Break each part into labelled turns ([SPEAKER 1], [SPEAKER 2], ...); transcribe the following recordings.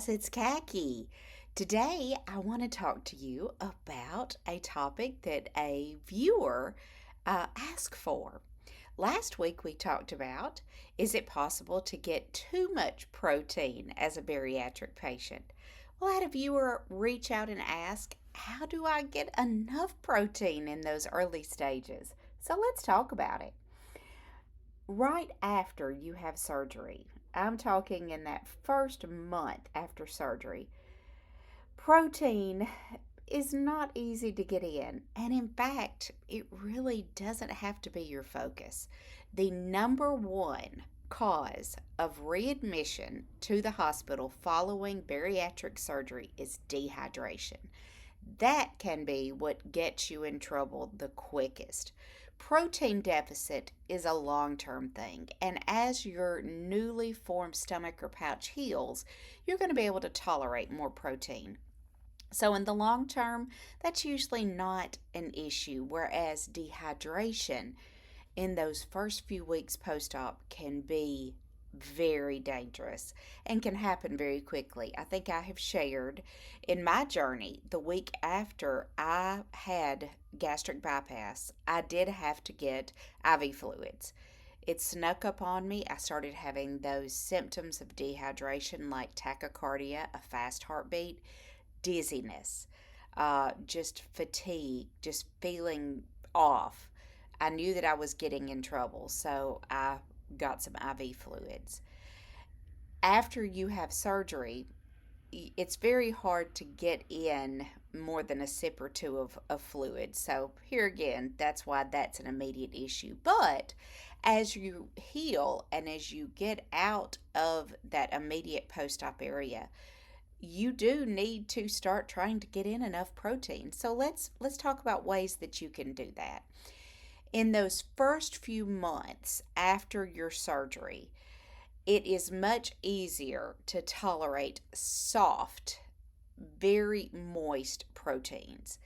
[SPEAKER 1] guys, it's Khaki. Today, I want to talk to you about a topic that a viewer asked for. Last week, we talked about, is it possible to get too much protein as a bariatric patient? Well, I had a viewer reach out and ask, how do I get enough protein in those early stages? So let's talk about it. Right after you have surgery, I'm talking in that first month after surgery, protein is not easy to get in. And in fact, it really doesn't have to be your focus. The number one cause of readmission to the hospital following bariatric surgery is dehydration. That can be what gets you in trouble the quickest. Protein deficit is a long term thing, and as your newly formed stomach or pouch heals, you're going to be able to tolerate more protein. So, in the long term, that's usually not an issue, whereas dehydration in those first few weeks post op can be very dangerous and can happen very quickly. I think I have shared in my journey the week after I had gastric bypass, I did have to get IV fluids. It snuck up on me. I started having those symptoms of dehydration like tachycardia, a fast heartbeat, dizziness, just fatigue, just feeling off. I knew that I was getting in trouble, so I got some IV fluids. After you have surgery, it's very hard to get in more than a sip or two of fluid. So, here again, that's why that's an immediate issue. But as you heal and as you get out of that immediate post op area, you do need to start trying to get in enough protein. So let's talk about ways that you can do that. In those first few months after your surgery, it is much easier to tolerate soft, very moist proteins.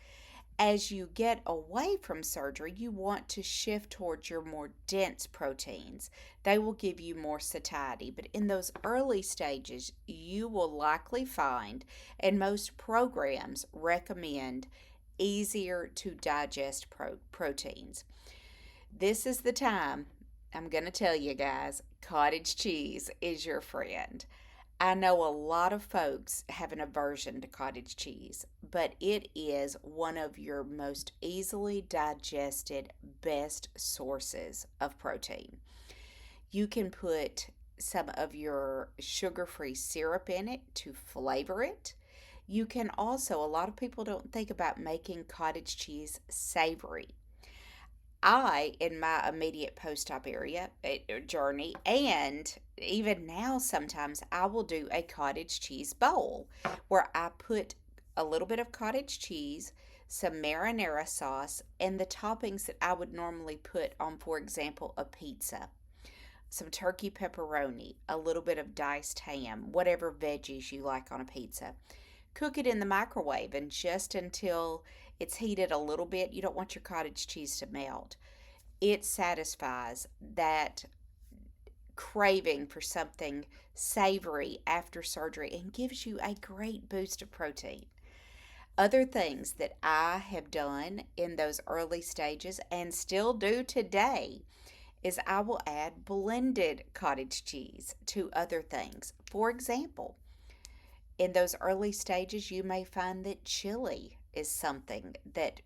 [SPEAKER 1] As you get away from surgery, you want to shift towards your more dense proteins. They will give you more satiety, but in those early stages, you will likely find, and most programs recommend, easier to digest proteins. This is the time, I'm going to tell you guys, cottage cheese is your friend. I know a lot of folks have an aversion to cottage cheese, but it is one of your most easily digested, best sources of protein. You can put some of your sugar free syrup in it to flavor it. You can also, a lot of people don't think about making cottage cheese savory. In my immediate post op area journey, and even now, sometimes I will do a cottage cheese bowl where I put a little bit of cottage cheese, some marinara sauce, and the toppings that I would normally put on, for example, a pizza. Some turkey pepperoni, a little bit of diced ham, whatever veggies you like on a pizza. Cook it in the microwave and just until it's heated a little bit. You don't want your cottage cheese to melt. It satisfies that craving for something savory after surgery and gives you a great boost of protein. Other things that I have done in those early stages and still do today is I will add blended cottage cheese to other things. For example, in those early stages, you may find that chili is something that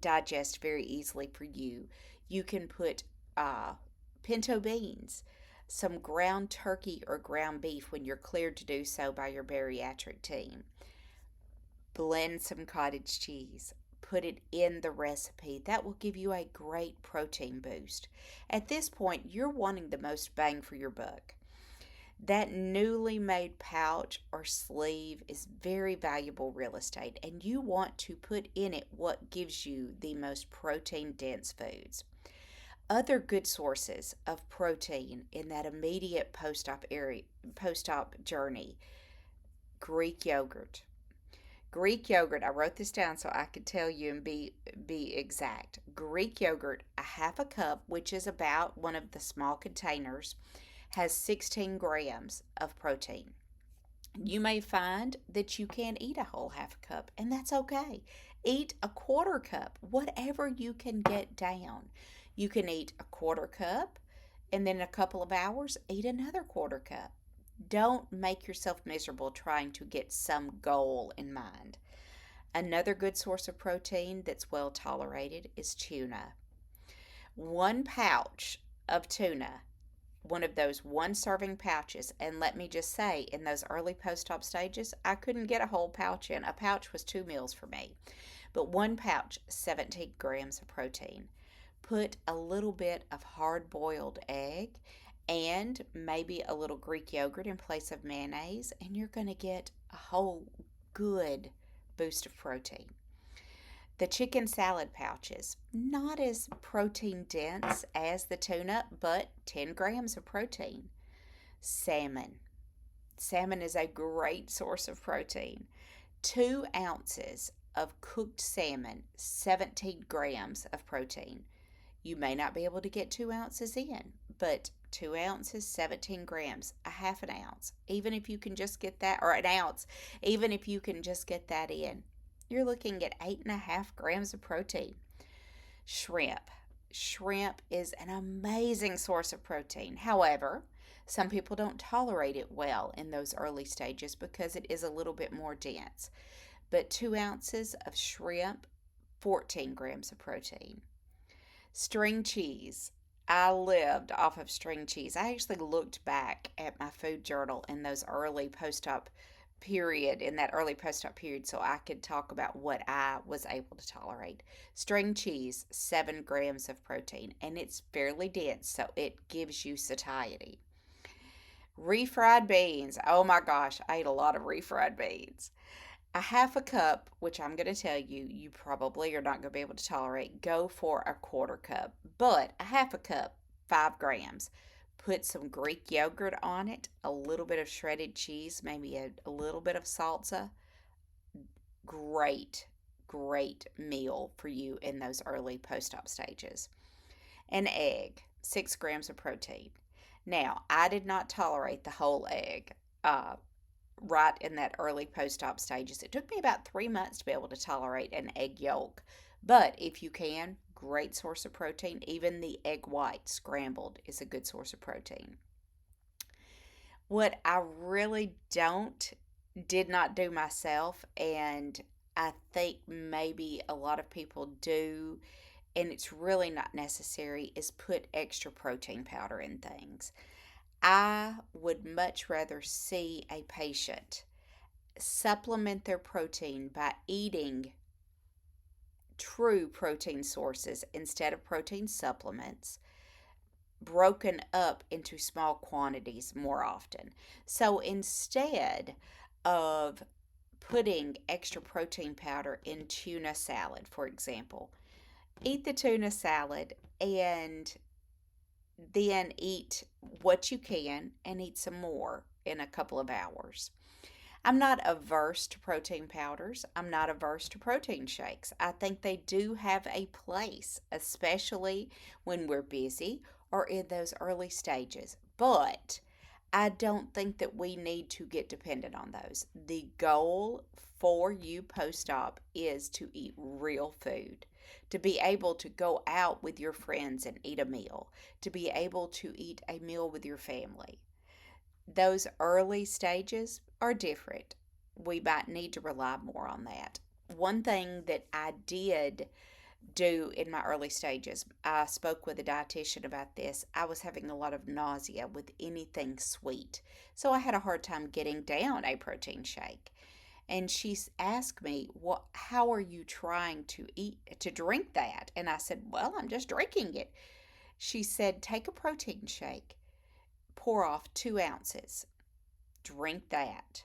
[SPEAKER 1] digests very easily for you. You can put pinto beans, some ground turkey or ground beef when you're cleared to do so by your bariatric team. Blend some cottage cheese. Put it in the recipe. That will give you a great protein boost. At this point, you're wanting the most bang for your buck. That newly made pouch or sleeve is very valuable real estate, and you want to put in it what gives you the most protein dense foods. Other good sources of protein in that immediate post op journey: Greek yogurt. Greek yogurt, I wrote this down so I could tell you and be exact. Greek yogurt, a half a cup, which is about one of the small containers, has 16 grams of protein. You may find that you can't eat a whole half a cup, and that's okay. Eat a quarter cup, whatever you can get down. You can eat a quarter cup, and then in a couple of hours, eat another quarter cup. Don't make yourself miserable trying to get some goal in mind. Another good source of protein that's well tolerated is tuna. One pouch of tuna, one of those one serving pouches, and let me just say, in those early post op stages, I couldn't get a whole pouch in. A pouch was 2 meals for me. But one pouch, 17 grams of protein. Put a little bit of hard boiled egg and maybe a little Greek yogurt in place of mayonnaise, and you're going to get a whole good boost of protein. The chicken salad pouches, not as protein dense as the tuna, but 10 grams of protein. Salmon. Salmon is a great source of protein. 2 ounces of cooked salmon, 17 grams of protein. You may not be able to get 2 ounces in, but 2 ounces, 17 grams, a half an ounce, even if you can just get that, or an ounce, even if you can just get that in, you're looking at 8.5 grams of protein. Shrimp. Shrimp is an amazing source of protein. However, some people don't tolerate it well in those early stages because it is a little bit more dense. But 2 ounces of shrimp, 14 grams of protein. String cheese. I lived off of string cheese. I actually looked back at my food journal in those early post-op in that early post-op period, so I could talk about what I was able to tolerate. String cheese, 7 grams of protein, and it's fairly dense, so it gives you satiety. Refried beans. Oh my gosh, I ate a lot of refried beans. A half a cup, which I'm going to tell you, you probably are not going to be able to tolerate, go for a quarter cup. But a half a cup, 5 grams. Put some Greek yogurt on it, a little bit of shredded cheese, maybe a little bit of salsa. Great, great meal for you in those early post op stages. An egg, 6 grams of protein. Now, I did not tolerate the whole egg. Right in that early post op stages. It took me about 3 months to be able to tolerate an egg yolk. But if you can, great source of protein. Even the egg white scrambled is a good source of protein. What I really did not do myself, and I think maybe a lot of people do, and it's really not necessary, is put extra protein powder in things. I would much rather see a patient supplement their protein by eating true protein sources instead of protein supplements, broken up into small quantities more often. So instead of putting extra protein powder in tuna salad, for example, eat the tuna salad and then eat what you can and eat some more in a couple of hours. I'm not averse to protein powders. I'm not averse to protein shakes. I think they do have a place, especially when we're busy or in those early stages. But I don't think that we need to get dependent on those. The goal for you post op is to eat real food, to be able to go out with your friends and eat a meal, to be able to eat a meal with your family. Those early stages are different. We might need to rely more on that. One thing that I did do in my early stages, I spoke with a dietitian about this. I was having a lot of nausea with anything sweet. So I had a hard time getting down a protein shake. And she asked me, "What how are you trying to drink that?" And I said, "Well, I'm just drinking it." She said, "Take a protein shake, pour off 2 ounces, drink that.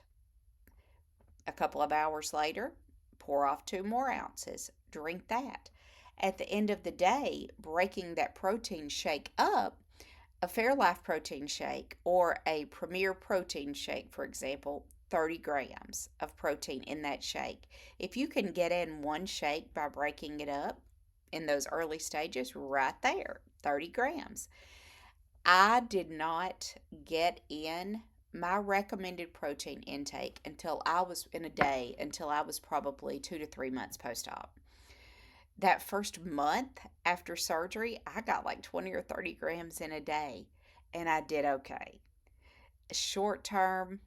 [SPEAKER 1] A couple of hours later, pour off 2 more ounces, drink that." At the end of the day, breaking that protein shake up, a Fairlife protein shake or a Premier protein shake, for example, 30 grams of protein in that shake. If you can get in one shake by breaking it up in those early stages, right there, 30 grams. I did not get in my recommended protein intake until I was in a day until I was probably 2 to 3 months post op. That first month after surgery, I got like 20 or 30 grams in a day, and I did okay. Short term,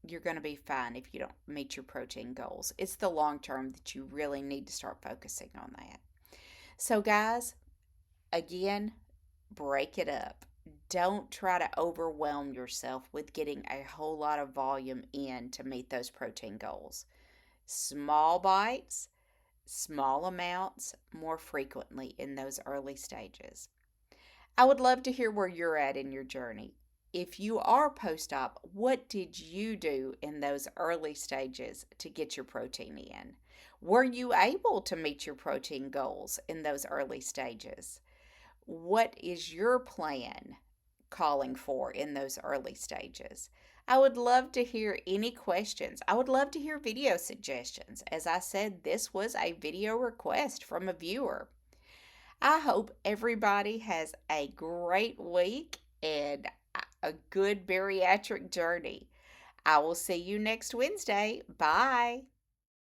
[SPEAKER 1] you're going to be fine if you don't meet your protein goals. It's the long term that you really need to start focusing on that. So, guys, again, break it up. Don't try to overwhelm yourself with getting a whole lot of volume in to meet those protein goals. Small bites, small amounts, more frequently in those early stages. I would love to hear where you're at in your journey. If you are post op, what did you do in those early stages to get your protein in? Were you able to meet your protein goals in those early stages? What is your plan calling for in those early stages? I would love to hear any questions. I would love to hear video suggestions. As I said, this was a video request from a viewer. I hope everybody has a great week and a good bariatric journey. I will see you next Wednesday. Bye.